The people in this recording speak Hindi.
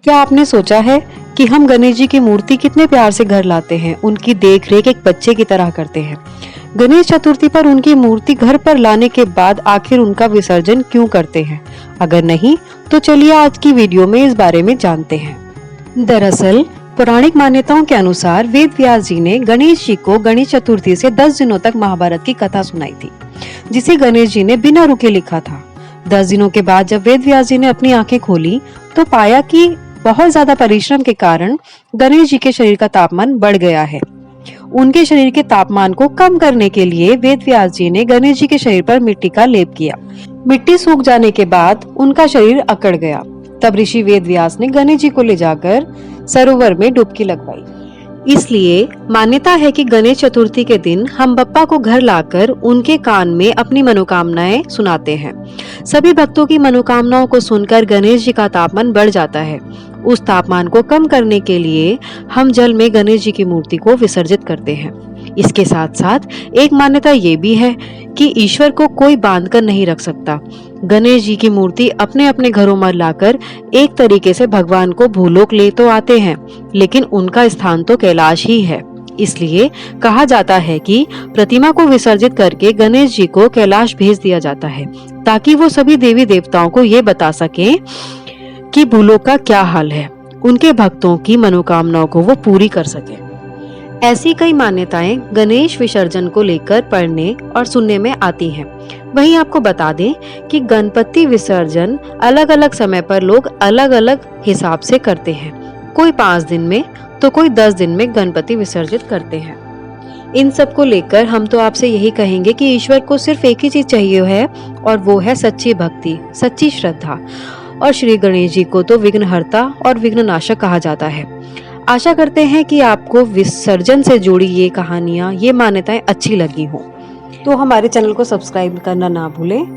क्या आपने सोचा है कि हम गणेश जी की मूर्ति कितने प्यार से घर लाते हैं, उनकी देख रेख एक बच्चे की तरह करते हैं। गणेश चतुर्थी पर उनकी मूर्ति घर पर लाने के बाद आखिर उनका विसर्जन क्यों करते हैं? अगर नहीं तो चलिए आज की वीडियो में इस बारे में जानते हैं। दरअसल पौराणिक मान्यताओं के अनुसार वेद व्यास जी ने गणेश जी को गणेश चतुर्थी से 10 दिनों तक महाभारत की कथा सुनाई थी, जिसे गणेश जी ने बिना रुके लिखा था। 10 दिनों के बाद जब वेद व्यास जी ने अपनी आंखें खोली तो पाया कि बहुत ज्यादा परिश्रम के कारण गणेश जी के शरीर का तापमान बढ़ गया है। उनके शरीर के तापमान को कम करने के लिए वेद व्यास जी ने गणेश जी के शरीर पर मिट्टी का लेप किया। मिट्टी सूख जाने के बाद उनका शरीर अकड़ गया। तब ऋषि वेद व्यास ने गणेश जी को ले जाकर सरोवर में डुबकी लगवाई। इसलिए मान्यता है कि गणेश चतुर्थी के दिन हम बप्पा को घर लाकर उनके कान में अपनी मनोकामनाएं सुनाते हैं। सभी भक्तों की मनोकामनाओं को सुनकर गणेश जी का तापमान बढ़ जाता है। उस तापमान को कम करने के लिए हम जल में गणेश जी की मूर्ति को विसर्जित करते हैं। इसके साथ साथ एक मान्यता ये भी है कि ईश्वर को कोई बांध कर नहीं रख सकता। गणेश जी की मूर्ति अपने अपने घरों में लाकर एक तरीके से भगवान को भूलोक ले तो आते हैं, लेकिन उनका स्थान तो कैलाश ही है। इसलिए कहा जाता है कि प्रतिमा को विसर्जित करके गणेश जी को कैलाश भेज दिया जाता है, ताकि वो सभी देवी देवताओं को ये बता सके कि भूलोक का क्या हाल है, उनके भक्तों की मनोकामनाओं को वो पूरी कर सके। ऐसी कई मान्यताएं गणेश विसर्जन को लेकर पढ़ने और सुनने में आती हैं। वहीं आपको बता दें कि गणपति विसर्जन अलग अलग समय पर लोग अलग अलग हिसाब से करते हैं। कोई 5 दिन में तो कोई 10 दिन में गणपति विसर्जित करते हैं। इन सब को लेकर हम तो आपसे यही कहेंगे कि ईश्वर को सिर्फ एक ही चीज चाहिए है, और वो है सच्ची भक्ति, सच्ची श्रद्धा। और श्री गणेश जी को तो विघ्नहर्ता और विघ्ननाशक कहा जाता है। आशा करते हैं कि आपको विसर्जन से जुड़ी ये कहानियां, ये मान्यताएं अच्छी लगी हो। तो हमारे चैनल को सब्सक्राइब करना ना भूलें